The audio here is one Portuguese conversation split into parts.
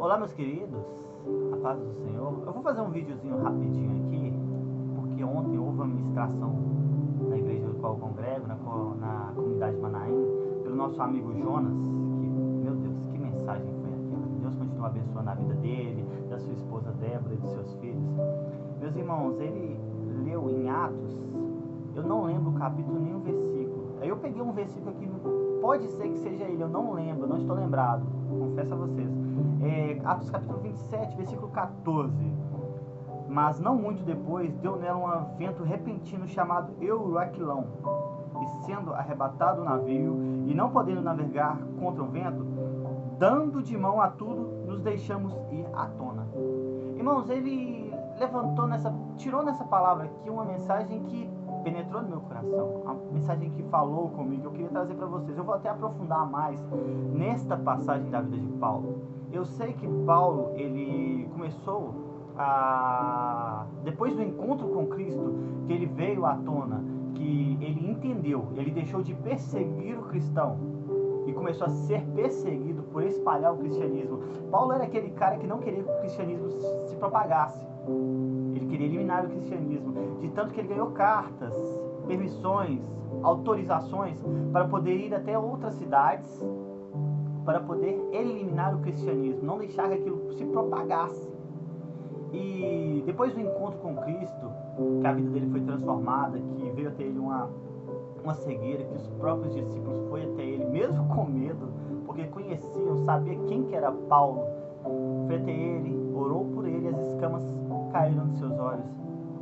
Olá, meus queridos, a paz do Senhor. Eu vou fazer um videozinho rapidinho aqui, porque ontem houve uma ministração na igreja do qual eu congrego, na comunidade Manaim, pelo nosso amigo Jonas, que, meu Deus, que mensagem foi aquela. Deus continua abençoando a vida dele, da sua esposa Débora e dos seus filhos. Meus irmãos, ele leu em Atos, eu não lembro o capítulo nem o versículo. Aí eu peguei um versículo aqui, pode ser que seja ele, eu não lembro, não estou lembrado, confesso a vocês. Atos capítulo 27, versículo 14. Mas não muito depois, deu nela um vento repentino chamado Euraquilão, e sendo arrebatado o navio, e não podendo navegar contra o vento, dando de mão a tudo, nos deixamos ir à tona. Irmãos, ele tirou nessa palavra aqui uma mensagem que penetrou no meu coração, uma mensagem que falou comigo, eu queria trazer para vocês. Eu vou até aprofundar mais nesta passagem da vida de Paulo. Eu sei que Paulo, ele começou depois do encontro com Cristo, que ele veio à tona, que ele entendeu, ele deixou de perseguir o cristão e começou a ser perseguido por espalhar o cristianismo. Paulo era aquele cara que não queria que o cristianismo se propagasse. Ele queria eliminar o cristianismo, de tanto que ele ganhou cartas, permissões, autorizações para poder ir até outras cidades, para poder eliminar o cristianismo, não deixar que aquilo se propagasse. E depois do encontro com Cristo, que a vida dele foi transformada, que veio até ele uma cegueira, que os próprios discípulos foram até ele, mesmo com medo, porque conheciam, sabiam quem que era Paulo, foi até ele, orou por ele, as escamas caíram dos seus olhos.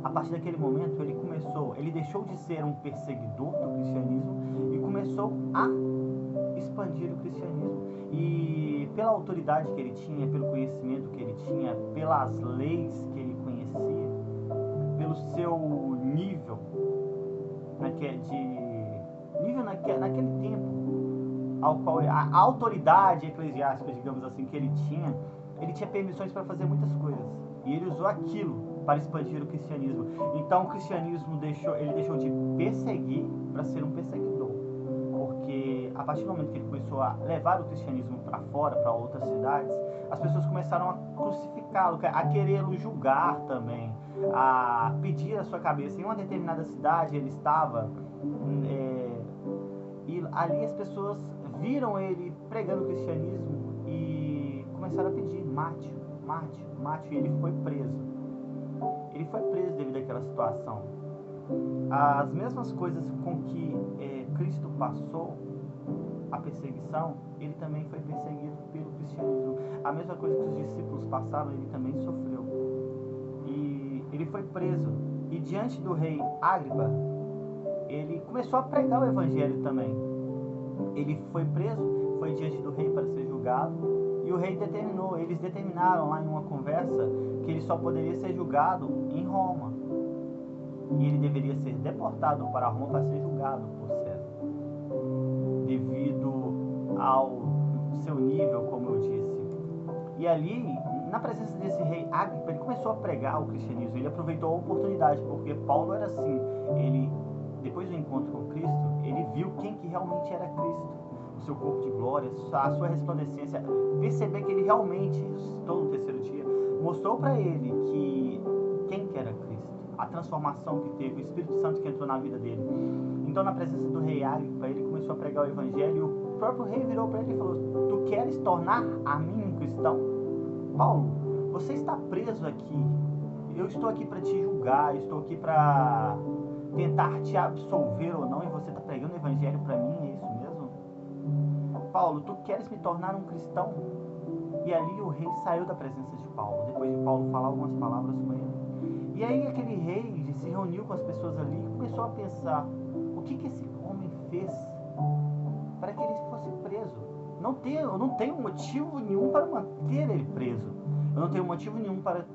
A partir daquele momento ele deixou de ser um perseguidor do cristianismo e começou a expandir o cristianismo. E pela autoridade que ele tinha, pelo conhecimento que ele tinha, pelas leis que ele conhecia, pelo seu nível naquele tempo, ao qual a autoridade eclesiástica, digamos assim, que ele tinha permissões para fazer muitas coisas. E ele usou aquilo para expandir o cristianismo. Então o cristianismo ele deixou de perseguir para ser um perseguidor. Porque a partir do momento que ele começou a levar o cristianismo para fora, para outras cidades, as pessoas começaram a crucificá-lo, a querê-lo julgar também, a pedir a sua cabeça. Em uma determinada cidade ele estava, e ali as pessoas viram ele pregando o cristianismo e começaram a pedir: mate, mate, mate. E ele foi preso. Ele foi preso devido àquela situação. As mesmas coisas com que Cristo passou, a perseguição, ele também foi perseguido pelo cristianismo. A mesma coisa que os discípulos passaram, ele também sofreu. E ele foi preso. E diante do rei Agripa, ele começou a pregar o evangelho também. Ele foi preso, foi diante do rei para ser julgado. E o rei eles determinaram lá em uma conversa que ele só poderia ser julgado em Roma. E ele deveria ser deportado para Roma para ser julgado por César, devido ao seu nível, como eu disse. E ali, na presença desse rei Agripa, ele começou a pregar o cristianismo. Ele aproveitou a oportunidade, porque Paulo era assim. Ele, depois do encontro com Cristo, ele viu quem que realmente era Cristo, o seu corpo de glória, a sua resplandecência, perceber que ele realmente ressuscitou no terceiro dia, mostrou para ele quem que era Cristo, a transformação que teve, o Espírito Santo que entrou na vida dele. Então, na presença do rei Agripa, ele começou a pregar o evangelho, e o próprio rei virou para ele e falou: tu queres tornar a mim um cristão? Paulo, você está preso aqui, eu estou aqui para te julgar, eu estou aqui para tentar te absolver ou não, e você está pregando o evangelho para mim, é isso mesmo? Paulo, tu queres me tornar um cristão? E ali o rei saiu da presença de Paulo, depois de Paulo falar algumas palavras com ele. E aí aquele rei se reuniu com as pessoas ali e começou a pensar: o que esse homem fez para que ele fosse preso? Eu não tenho motivo nenhum para manter ele preso. Eu não tenho motivo nenhum para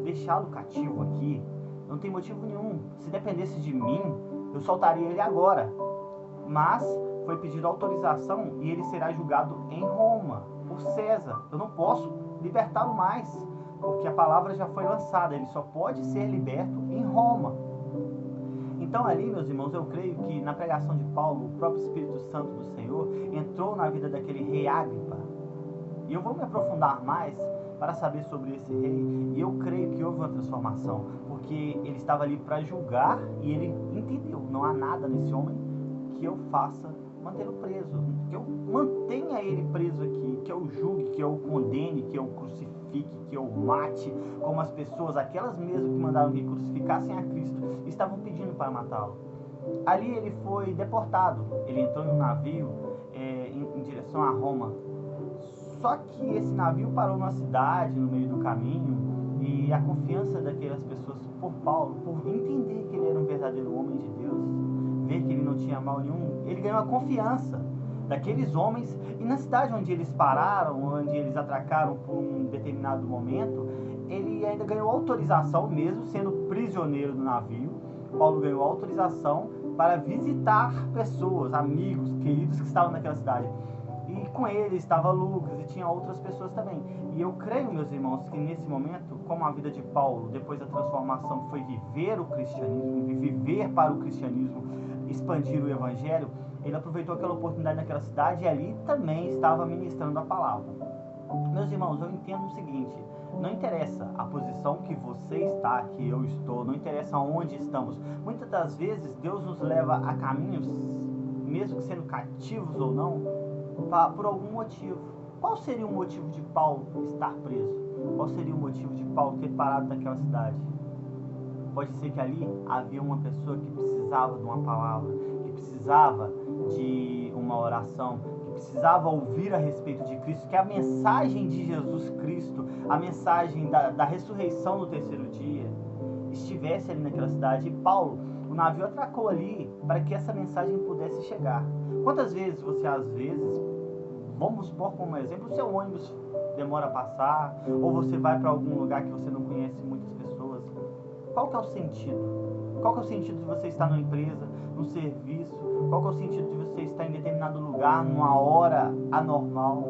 deixá-lo cativo aqui. Eu não tenho motivo nenhum. Se dependesse de mim, eu soltaria ele agora. Mas foi pedido autorização e ele será julgado em Roma, por César. Eu não posso libertá-lo mais, porque a palavra já foi lançada. Ele só pode ser liberto em Roma. Então ali, meus irmãos, eu creio que na pregação de Paulo, o próprio Espírito Santo do Senhor entrou na vida daquele rei Agripa. E eu vou me aprofundar mais para saber sobre esse rei, e eu creio que houve uma transformação, porque ele estava ali para julgar e ele entendeu, não há nada nesse homem que eu faça mantê-lo preso, que eu mantenha ele preso aqui, que eu julgue, que eu condene, que eu crucifique, que eu mate, como as pessoas, aquelas mesmo que mandaram que crucificassem a Cristo, estavam pedindo para matá-lo. Ali ele foi deportado, ele entrou num navio em direção a Roma. Só que esse navio parou numa cidade, no meio do caminho, e a confiança daquelas pessoas por Paulo, por entender que ele era um verdadeiro homem de Deus, ver que ele não tinha mal nenhum, ele ganhou a confiança daqueles homens, e na cidade onde eles pararam, onde eles atracaram por um determinado momento, ele ainda ganhou autorização, mesmo sendo prisioneiro do navio. Paulo ganhou autorização para visitar pessoas, amigos, queridos que estavam naquela cidade. E com ele estava Lucas e tinha outras pessoas também. E eu creio, meus irmãos, que nesse momento, como a vida de Paulo, depois da transformação, foi viver o cristianismo, viver para o cristianismo, expandir o evangelho, ele aproveitou aquela oportunidade naquela cidade e ali também estava ministrando a palavra. Meus irmãos, eu entendo o seguinte: não interessa a posição que você está, que eu estou, não interessa onde estamos. Muitas das vezes Deus nos leva a caminhos, mesmo que sendo cativos ou não, por algum motivo. Qual seria o motivo de Paulo estar preso? Qual seria o motivo de Paulo ter parado naquela cidade? Pode ser que ali havia uma pessoa que precisava de uma palavra, que precisava de uma oração, que precisava ouvir a respeito de Cristo, que a mensagem de Jesus Cristo, a mensagem da ressurreição no terceiro dia, estivesse ali naquela cidade. E Paulo, o navio atracou ali para que essa mensagem pudesse chegar. Quantas vezes você, às vezes, vamos pôr como exemplo, o seu ônibus demora a passar, ou você vai para algum lugar que você não conhece muitas pessoas. Qual que é o sentido? Qual que é o sentido de você estar numa empresa, num serviço? Qual que é o sentido de você estar em determinado lugar, numa hora anormal?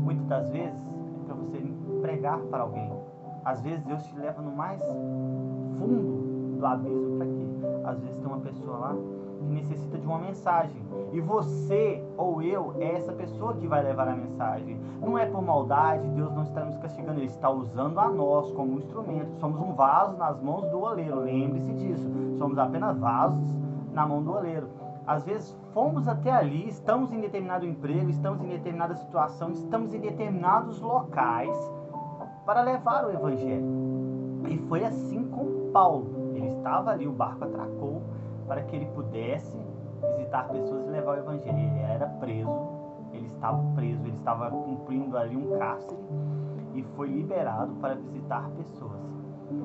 Muitas das vezes é para você pregar para alguém. Às vezes Deus te leva no mais fundo do abismo para quê? Às vezes tem uma pessoa lá que necessita de uma mensagem, e você ou eu é essa pessoa que vai levar a mensagem. Não é por maldade, Deus não está nos castigando, Ele está usando a nós como um instrumento. Somos um vaso nas mãos do oleiro, lembre-se disso, somos apenas vasos na mão do oleiro. Às vezes fomos até ali, estamos em determinado emprego, estamos em determinada situação, estamos em determinados locais para levar o evangelho. E foi assim com Paulo. Ele estava ali, o barco atracou para que ele pudesse visitar pessoas e levar o evangelho. Ele era preso, ele estava cumprindo ali um cárcere e foi liberado para visitar pessoas.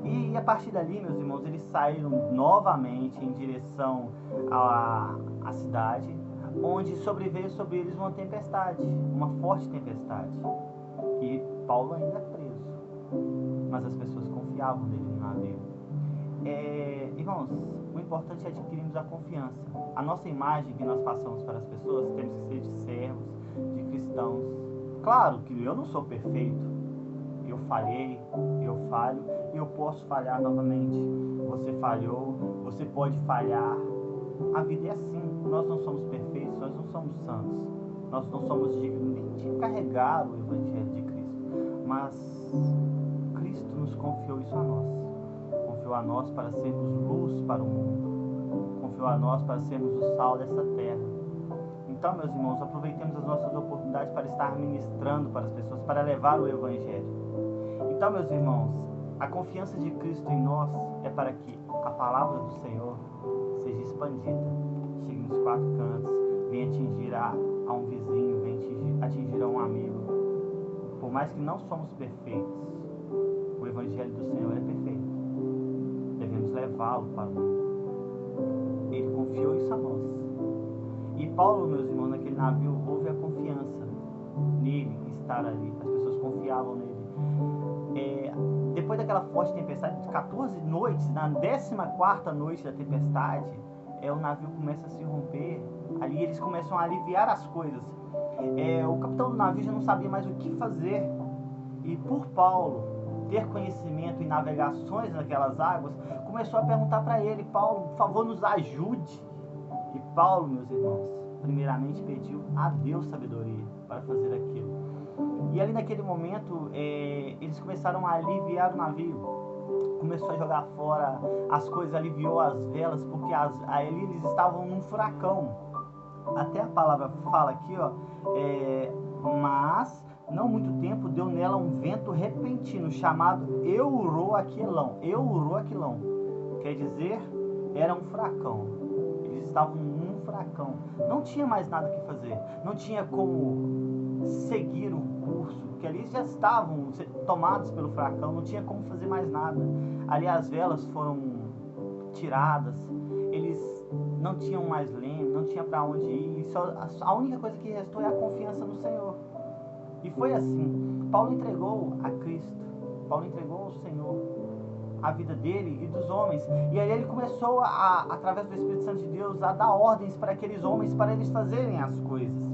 E a partir dali, meus irmãos, eles saíram novamente em direção à cidade, onde sobreveio sobre eles uma tempestade, uma forte tempestade. E Paulo ainda é preso, mas as pessoas confiavam nele no navio. Irmãos, o importante é adquirirmos a confiança. A nossa imagem que nós passamos para as pessoas, temos que ser de servos, de cristãos. Claro que eu não sou perfeito, eu falhei, eu falho e eu posso falhar novamente. Você falhou, você pode falhar. A vida é assim, nós não somos perfeitos, nós não somos santos, nós não somos dignos nem de carregar o evangelho de Cristo, mas Cristo nos confiou isso a nós. Confiou a nós para sermos luz para o mundo, confiou a nós para sermos o sal dessa terra. Então, meus irmãos, aproveitemos as nossas oportunidades para estar ministrando para as pessoas, para levar o evangelho. Então, meus irmãos, a confiança de Cristo em nós é para que a palavra do Senhor seja expandida, chegue nos quatro cantos, venha atingir a um vizinho, venha atingir a um amigo. Por mais que não somos perfeitos, o evangelho do Senhor é perfeito. Devemos levá-lo para o mundo. Ele confiou isso a nós. E Paulo, meus irmãos, naquele navio, houve a confiança nele, em estar ali. As pessoas confiavam nele. Depois daquela forte tempestade, de 14 noites, na 14ª noite da tempestade, o navio começa a se romper. Ali eles começam a aliviar as coisas. O capitão do navio já não sabia mais o que fazer. E por Paulo ter conhecimento em navegações naquelas águas, começou a perguntar para ele: Paulo, por favor, nos ajude. E Paulo, meus irmãos, primeiramente pediu a Deus sabedoria para fazer aquilo. E ali naquele momento, eles começaram a aliviar o navio. Começou a jogar fora as coisas, aliviou as velas, porque ali eles estavam num furacão. Até a palavra fala aqui, ó, mas não muito tempo deu nela um vento repentino chamado Euroaquilão. Euroaquilão quer dizer, era um furacão. Eles estavam num furacão. Não tinha mais nada que fazer. Não tinha como seguir o curso, porque ali já estavam tomados pelo furacão. Não tinha como fazer mais nada. Ali as velas foram tiradas. Eles não tinham mais leme, não tinha para onde ir. A única coisa que restou é a confiança no Senhor. E foi assim. Paulo entregou a Cristo. Paulo entregou ao Senhor a vida dele e dos homens. E aí ele começou, através do Espírito Santo de Deus, a dar ordens para aqueles homens, para eles fazerem as coisas.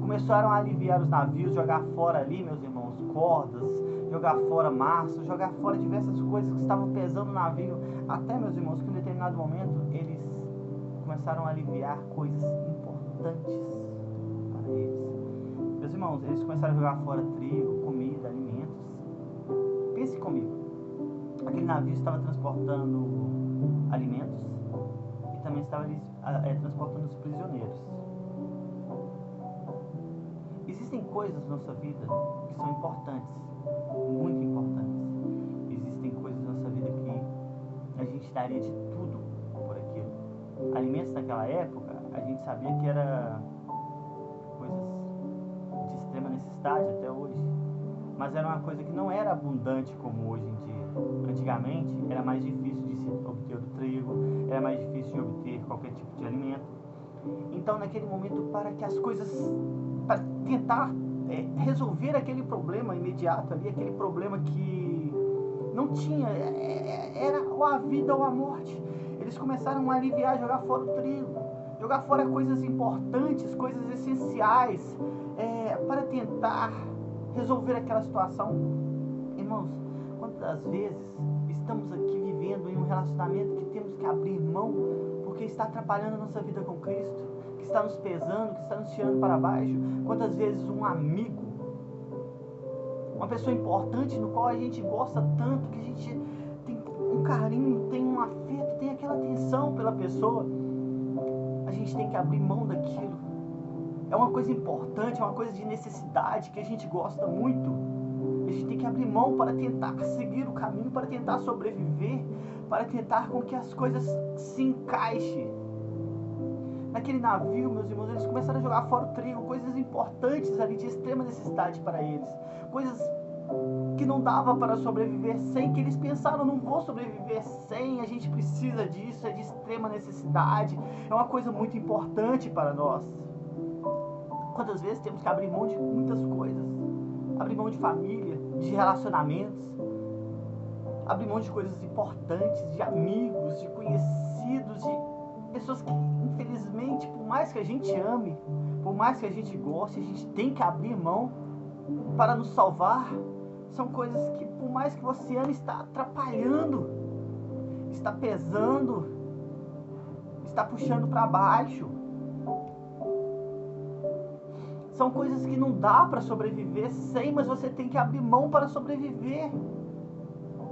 Começaram a aliviar os navios, jogar fora ali, meus irmãos, cordas, jogar fora mastros, jogar fora diversas coisas que estavam pesando o navio. Até, meus irmãos, que em um determinado momento eles começaram a aliviar coisas importantes para eles. Meus irmãos, eles começaram a jogar fora trigo, comida, alimentos. Pense comigo. Aquele navio estava transportando alimentos e também estava transportando os prisioneiros. Existem coisas na nossa vida que são importantes, muito importantes. Existem coisas na nossa vida que a gente daria de tudo por aquilo. Alimentos naquela época, a gente sabia que era coisas de extrema necessidade até hoje, mas era uma coisa que não era abundante como hoje em dia. Antigamente era mais difícil de se obter o trigo, era mais difícil de obter qualquer tipo de alimento. Então, naquele momento, para tentar resolver aquele problema imediato ali, aquele problema que não tinha, era ou a vida ou a morte, eles começaram a aliviar, jogar fora o trigo, jogar fora coisas importantes, coisas essenciais, para tentar resolver aquela situação. Irmãos, quantas vezes estamos aqui vivendo em um relacionamento que temos que abrir mão porque está atrapalhando a nossa vida com Cristo, que está nos pesando, que está nos tirando para baixo? Quantas vezes um amigo, uma pessoa importante no qual a gente gosta tanto, que a gente tem um carinho, tem um afeto, tem aquela atenção pela pessoa, a gente tem que abrir mão daquilo. É uma coisa importante, é uma coisa de necessidade que a gente gosta muito. A gente tem que abrir mão para tentar seguir o caminho, para tentar sobreviver, para tentar com que as coisas se encaixem. Naquele navio, meus irmãos, eles começaram a jogar fora o trigo, coisas importantes ali de extrema necessidade para eles. Coisas que não dava para sobreviver sem, que eles pensaram, não vou sobreviver sem, a gente precisa disso, é de extrema necessidade, é uma coisa muito importante para nós. Quantas vezes temos que abrir mão de muitas coisas? Abrir mão de família, de relacionamentos, abrir mão de coisas importantes, de amigos, de conhecidos, de pessoas que, infelizmente, por mais que a gente ame, por mais que a gente goste, a gente tem que abrir mão para nos salvar. São coisas que, por mais que você ame, está atrapalhando, está pesando, está puxando para baixo. São coisas que não dá para sobreviver sem, mas você tem que abrir mão para sobreviver.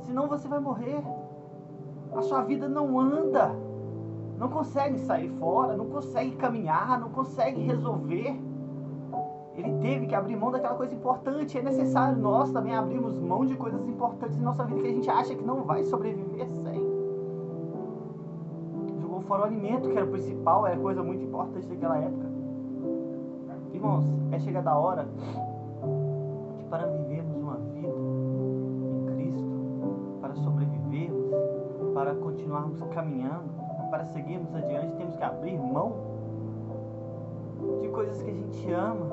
Senão você vai morrer. A sua vida não anda. Não consegue sair fora, não consegue caminhar, não consegue resolver. Ele teve que abrir mão daquela coisa importante. É necessário nós também abrirmos mão de coisas importantes em nossa vida que a gente acha que não vai sobreviver sem. Jogou fora o alimento, que era o principal, era coisa muito importante naquela época. Irmãos, é chegada a hora que, para vivermos uma vida em Cristo, para sobrevivermos, para continuarmos caminhando, para seguirmos adiante, temos que abrir mão de coisas que a gente ama,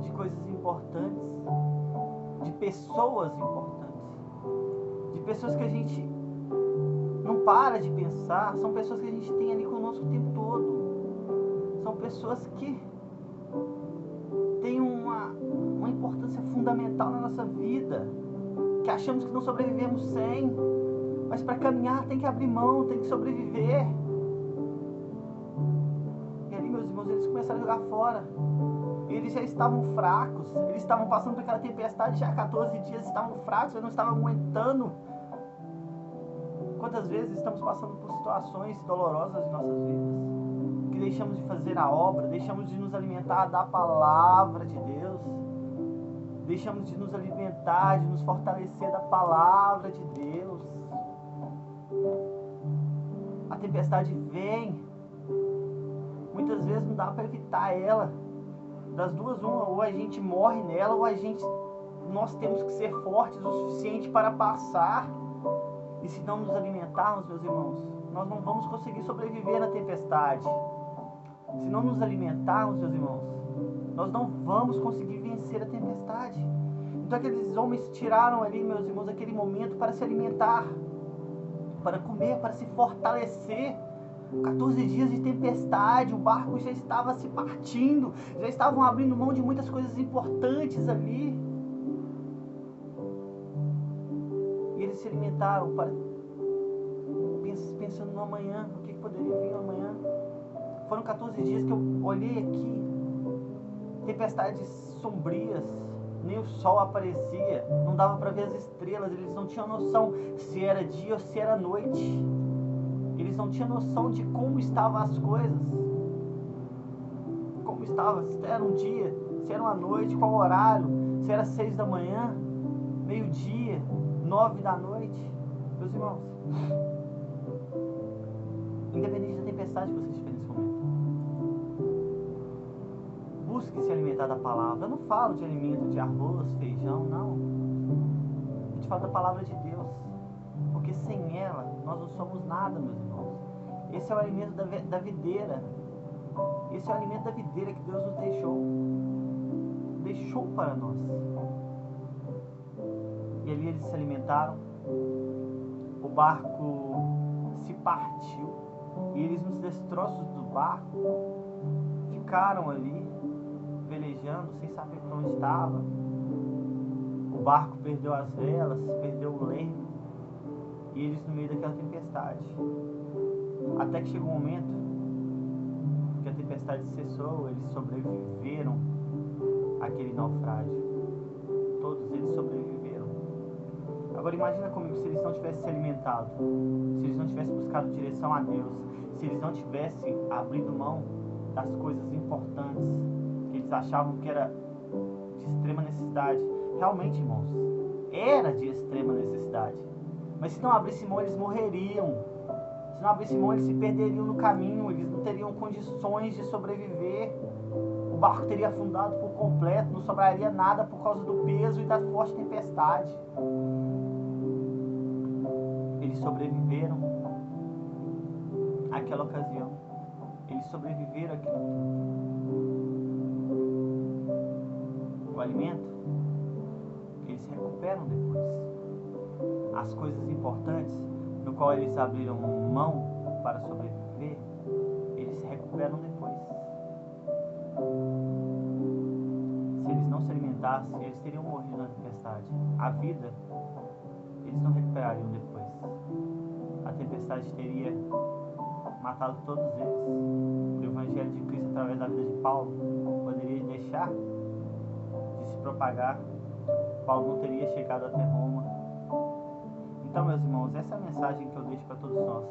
de coisas importantes, de pessoas importantes, de pessoas que a gente não para de pensar, são pessoas que a gente tem ali conosco o tempo todo, são pessoas que tem uma importância fundamental na nossa vida, que achamos que não sobrevivemos sem, mas para caminhar tem que abrir mão, tem que sobreviver. E ali, meus irmãos, eles começaram a jogar fora. Eles já estavam fracos, eles estavam passando por aquela tempestade já há 14 dias, estavam fracos, eles não estavam aguentando. Quantas vezes estamos passando por situações dolorosas em nossas vidas, que deixamos de fazer a obra, deixamos de nos alimentar da palavra de Deus, deixamos de nos alimentar, de nos fortalecer da palavra de Deus. A tempestade vem, muitas vezes não dá para evitar ela. Das duas, uma, ou a gente morre nela, ou nós temos que ser fortes o suficiente para passar. E se não nos alimentarmos, meus irmãos, nós não vamos conseguir sobreviver na tempestade. Se não nos alimentarmos, meus irmãos, nós não vamos conseguir vencer a tempestade. Então aqueles homens tiraram ali, meus irmãos, aquele momento para se alimentar, para comer, para se fortalecer. 14 dias de tempestade, o barco já estava se partindo, já estavam abrindo mão de muitas coisas importantes ali. E eles se alimentaram pensando no amanhã, o que poderia vir amanhã. Foram 14 dias que eu olhei aqui, tempestades sombrias, nem o sol aparecia, não dava para ver as estrelas, eles não tinham noção se era dia ou se era noite. Eles não tinham noção de como estavam as coisas. Como estava, se era um dia, se era uma noite, qual horário, se era 6 da manhã, meio-dia, 9 da noite. Meus irmãos, independente da tempestade que você estiver nesse momento, busque se alimentar da palavra. Eu não falo de alimento de arroz, feijão, não. Eu te falo da palavra de Deus. Porque sem ela, nós não somos nada, meus irmãos. Esse é o alimento da videira. Esse é o alimento da videira que Deus nos deixou para nós. E ali eles se alimentaram. O barco se partiu. E eles, nos destroços do barco, ficaram ali, velejando, sem saber para onde estava. O barco perdeu as velas, perdeu o leme. E eles no meio daquela tempestade. Até que chegou um momento que a tempestade cessou, eles sobreviveram àquele naufrágio. Todos eles sobreviveram. Agora imagina comigo se eles não tivessem se alimentado, se eles não tivessem buscado direção a Deus, se eles não tivessem abrido mão das coisas importantes que eles achavam que era de extrema necessidade. Realmente, irmãos, era de extrema necessidade. Mas se não abrisse mão, eles morreriam. Se não abrisse mão, eles se perderiam no caminho. Eles não teriam condições de sobreviver. O barco teria afundado por completo. Não sobraria nada por causa do peso e da forte tempestade. Eles sobreviveram àquela ocasião. Eles sobreviveram àquilo tudo. O alimento, eles se recuperam depois. As coisas importantes, no qual eles abriram mão para sobreviver, eles se recuperam depois. Se eles não se alimentassem, eles teriam morrido na tempestade. A vida, eles não recuperariam depois. A tempestade teria matado todos eles. O Evangelho de Cristo, através da vida de Paulo, poderia deixar de se propagar. Paulo não teria chegado até Roma. Então, meus irmãos, essa é a mensagem que eu deixo para todos nós.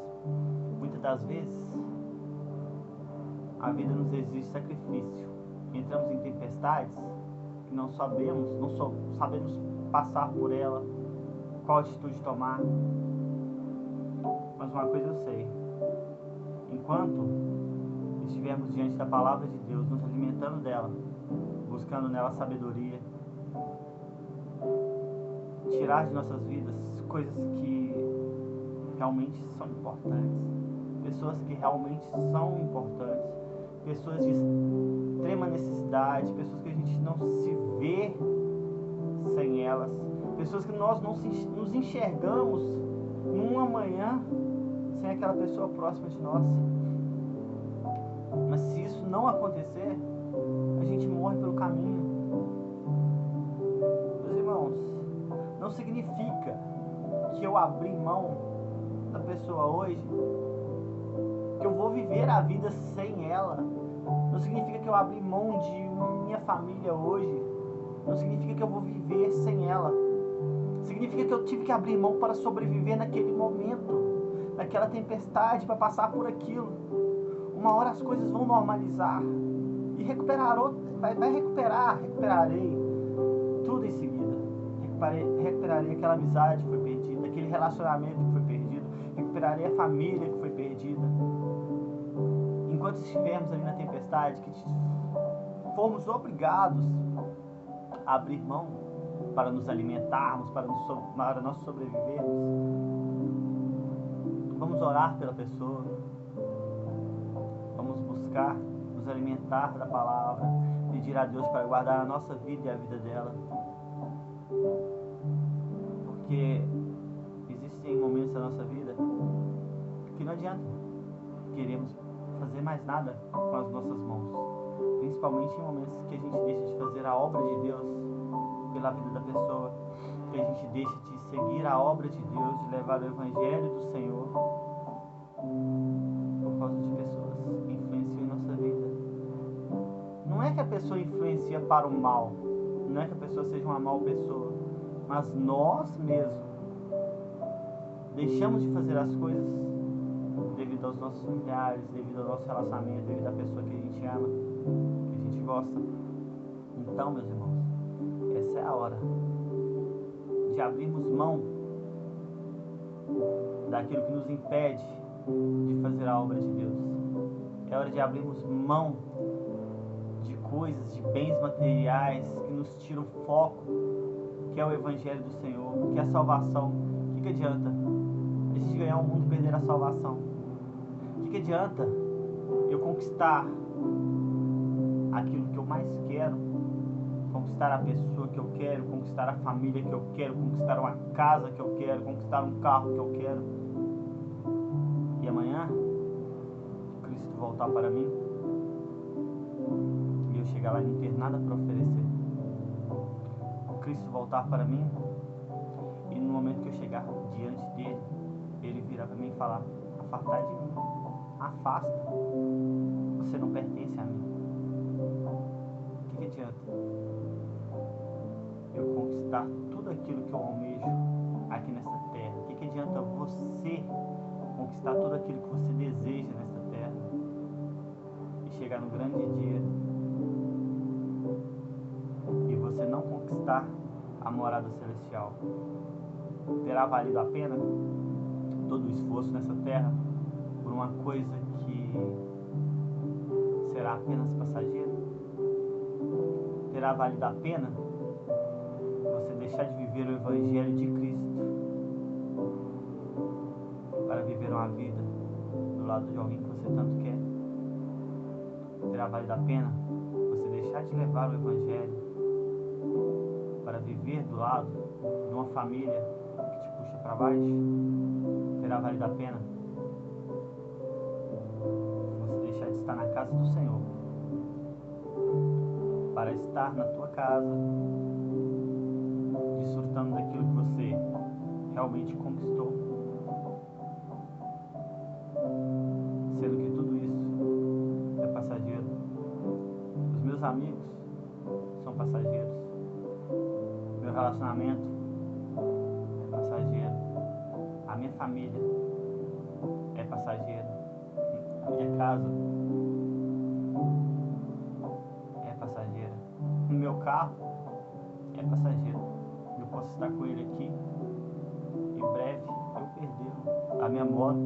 Muitas das vezes, a vida nos exige sacrifício. Entramos em tempestades que não sabemos passar por ela, qual atitude tomar. Mas uma coisa eu sei: enquanto estivermos diante da palavra de Deus, nos alimentando dela, buscando nela sabedoria, tirar de nossas vidas coisas que realmente são importantes, pessoas que realmente são importantes, pessoas de extrema necessidade, pessoas que a gente não se vê sem elas, pessoas que nós não nos enxergamos num amanhã sem aquela pessoa próxima de nós. Mas se isso não acontecer, a gente morre pelo caminho. Meus irmãos, não significa que eu abri mão da pessoa hoje, que eu vou viver a vida sem ela, Não significa que eu abri mão de minha família hoje. Não significa que eu vou viver sem ela. Significa que eu tive que abrir mão para sobreviver naquele momento, naquela tempestade, para passar por aquilo. Uma hora as coisas vão normalizar e recuperarei tudo em seguida. Recuperarei aquela amizade que foi perdida, aquele relacionamento que foi perdido, recuperarei a família que foi perdida. Enquanto estivermos ali na tempestade, que fomos obrigados a abrir mão para nos alimentarmos, para nós sobrevivermos, vamos orar pela pessoa, vamos buscar nos alimentar da palavra, pedir a Deus para guardar a nossa vida e a vida dela, porque existem momentos da nossa vida que não adianta queremos fazer mais nada com as nossas mãos, principalmente em momentos que a gente deixa de fazer a obra de Deus pela vida da pessoa, que a gente deixa de seguir a obra de Deus, de levar o Evangelho do Senhor por causa de pessoas que influenciam em nossa vida. Não é que a pessoa influencia para o mal, não é que a pessoa seja uma mal pessoa, mas nós mesmos deixamos de fazer as coisas devido aos nossos familiares, devido ao nosso relacionamento, devido à pessoa que a gente ama, que a gente gosta. Então, meus irmãos, essa é a hora de abrirmos mão daquilo que nos impede de fazer a obra de Deus. É hora de abrirmos mão de coisas, de bens materiais que nos tiram o foco, que é o Evangelho do Senhor, que é a salvação. O que adianta a gente ganhar o mundo e perder a salvação? O que adianta eu conquistar aquilo que eu mais quero, conquistar a pessoa que eu quero, conquistar a família que eu quero, conquistar uma casa que eu quero, conquistar um carro que eu quero, e amanhã Cristo voltar para mim e eu chegar lá e não ter nada para oferecer? Cristo voltar para mim e no momento que eu chegar diante dele, ele virar para mim e falar: afastai de mim, afasta, você não pertence a mim. O que adianta eu conquistar tudo aquilo que eu almejo aqui nessa terra? O que adianta você conquistar tudo aquilo que você deseja nessa terra e chegar no grande dia e você não conquistar a morada celestial? Terá valido a pena todo o esforço nessa terra por uma coisa que será apenas passageira? Terá valido a pena você deixar de viver o Evangelho de Cristo para viver uma vida do lado de alguém que você tanto quer? Terá valido a pena você deixar de levar o Evangelho para viver do lado de uma família que te puxa para baixo? Terá valido a pena você deixar de estar na casa do Senhor para estar na tua casa, desfrutando daquilo que você realmente conquistou, sendo que tudo isso é passageiro? Os meus amigos são passageiros, meu relacionamento é passageiro, a minha família é passageira, a minha casa é passageira, o meu carro é passageiro. Eu posso estar com ele aqui, em breve eu perdê-lo. A minha moto,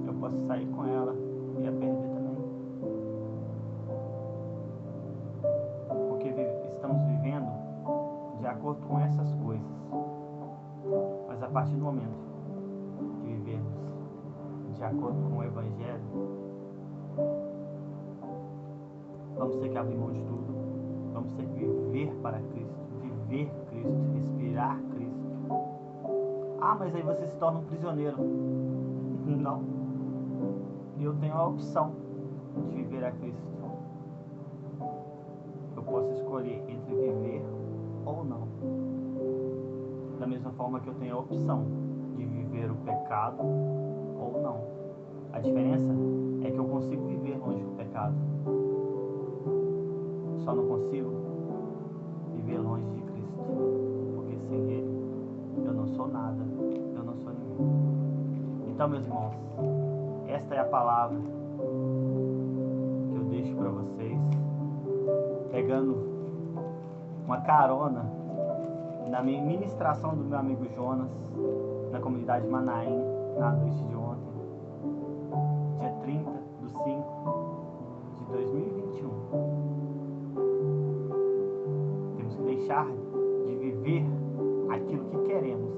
eu posso sair com ela e a perder também, porque estamos vivendo de acordo com essas coisas. Mas a partir do momento que vivermos de acordo com o Evangelho, vamos ter que abrir mão de tudo, vamos ter que viver para Cristo, viver Cristo, respirar Cristo. Ah, mas aí você se torna um prisioneiro. Não. Eu tenho a opção de viver a Cristo. Eu posso escolher entre viver ou não. Da mesma forma que eu tenho a opção de viver o pecado ou não. A diferença é que eu consigo viver longe do pecado. só não consigo viver longe de Cristo, porque sem Ele eu não sou nada, eu não sou ninguém. Então, meus irmãos, esta é a palavra que eu deixo para vocês, pegando uma carona na minha ministração do meu amigo Jonas na comunidade Manaim, na noite de ontem, dia 30 de 5 de 2021. Temos que deixar de viver aquilo que queremos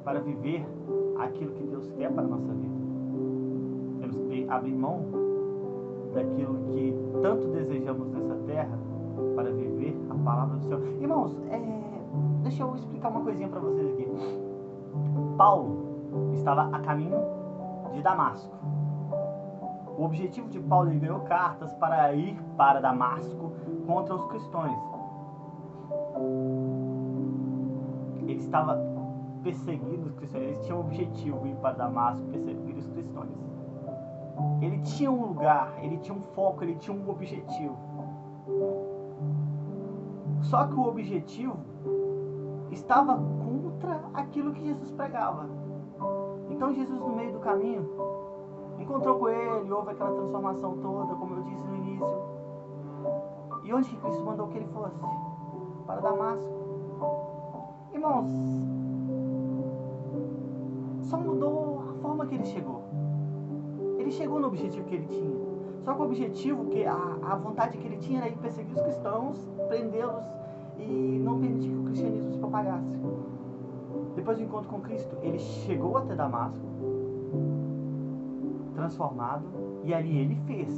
para viver aquilo que Deus quer para a nossa vida. Temos que abrir mão daquilo que tanto desejamos nessa terra para viver a palavra do Senhor. Irmãos, deixa eu explicar uma coisinha para vocês aqui. Paulo estava a caminho de Damasco. O objetivo de Paulo, ele ganhou cartas para ir para Damasco contra os cristãos. Ele estava perseguindo os cristãos. Ele tinha um objetivo de ir para Damasco, perseguir os cristãos. Ele tinha um lugar, ele tinha um foco, ele tinha um objetivo. Só que o objetivo estava contra aquilo que Jesus pregava. Então Jesus, no meio do caminho, encontrou com ele, houve aquela transformação toda, como eu disse no início. E onde que Cristo mandou que ele fosse? Para Damasco. Irmãos, só mudou a forma que ele chegou. Ele chegou no objetivo que ele tinha. Só que o objetivo, a vontade que ele tinha era ir perseguir os cristãos, prendê-los e não permitir que o cristianismo se propagasse. Depois do encontro com Cristo, ele chegou até Damasco, transformado, e ali ele fez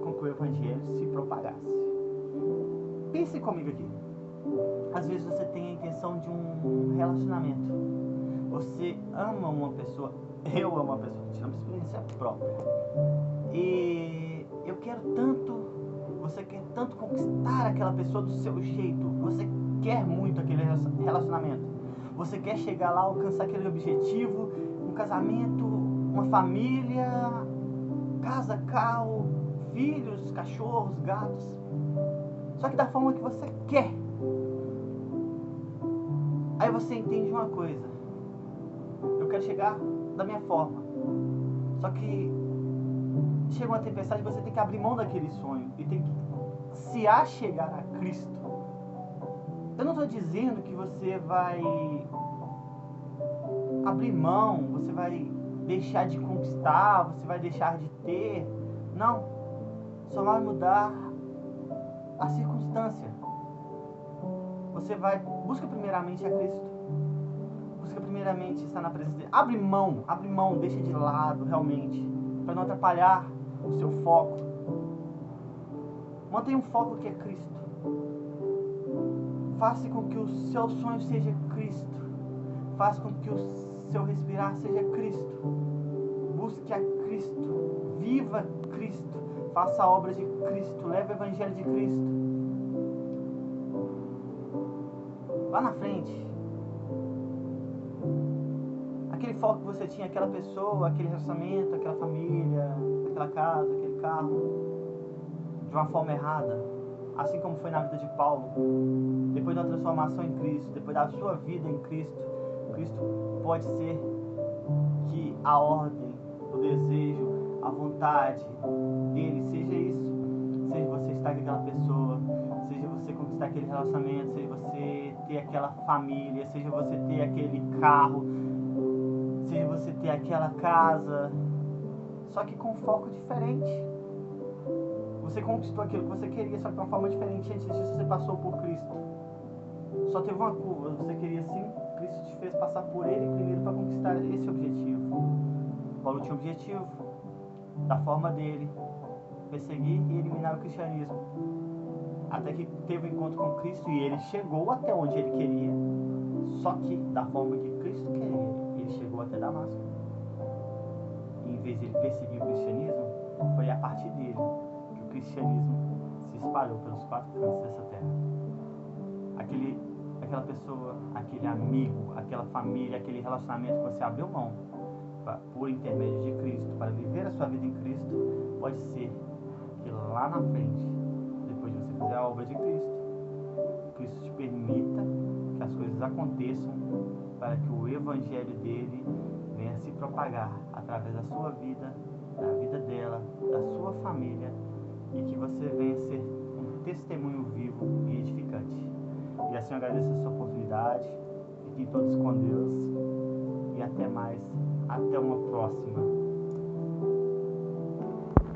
com que o evangelho se propagasse. Pense comigo aqui. Às vezes você tem a intenção de um relacionamento. Você ama uma pessoa, eu amo uma pessoa, tirando experiência própria. E eu quero tanto, você quer tanto conquistar aquela pessoa do seu jeito. Você quer muito aquele relacionamento. Você quer chegar lá, alcançar aquele objetivo, um casamento, uma família, casa, carro, filhos, cachorros, gatos. Só que da forma que você quer. Aí você entende uma coisa. Eu quero chegar da minha forma. Só que chega uma tempestade, você tem que abrir mão daquele sonho e tem que se achegar a Cristo. Eu não estou dizendo que você vai abrir mão, você vai deixar de conquistar, você vai deixar de ter. Não. Só vai mudar a circunstância. Você vai, busca primeiramente a Cristo. Busca primeiramente estar na presença dele. Abre mão, deixa de lado realmente, para não atrapalhar o seu foco. Mantenha um foco que é Cristo. Faça com que o seu sonho seja Cristo. Faça com que o seu respirar seja Cristo. Busque a Cristo. Viva Cristo. Faça a obra de Cristo. Leve o evangelho de Cristo. Lá na frente, aquele foco que você tinha, aquela pessoa, aquele relacionamento, aquela família, aquela casa, aquele carro, de uma forma errada, assim como foi na vida de Paulo, depois da transformação em Cristo, depois da sua vida em Cristo, Cristo pode ser que a ordem, o desejo, a vontade dele seja isso, seja você estar com aquela pessoa, seja você conquistar aquele relacionamento, seja você ter aquela família, seja você ter aquele carro, seja você ter aquela casa, só que com foco diferente. Você conquistou aquilo que você queria, só que de uma forma diferente. Antes disso você passou por Cristo. Só teve uma curva, você queria sim, Cristo te fez passar por ele primeiro para conquistar esse objetivo. Paulo tinha um objetivo, da forma dele, perseguir e eliminar o cristianismo. Até que teve um encontro com Cristo e ele chegou até onde ele queria, só que da forma que Cristo queria. Ele chegou até Damasco. E em vez de ele perseguir o cristianismo, foi a partir dele que o cristianismo se espalhou pelos 4 cantos dessa terra. Aquela pessoa, aquele amigo, aquela família, aquele relacionamento que você abriu mão por intermédio de Cristo, para viver a sua vida em Cristo, pode ser que lá na frente, depois de mas é a obra de Cristo. Cristo te permita que as coisas aconteçam para que o evangelho dele venha se propagar através da sua vida, da vida dela, da sua família, e que você venha ser um testemunho vivo e edificante. E assim eu agradeço essa oportunidade. Fiquem todos com Deus e até mais. Até uma próxima.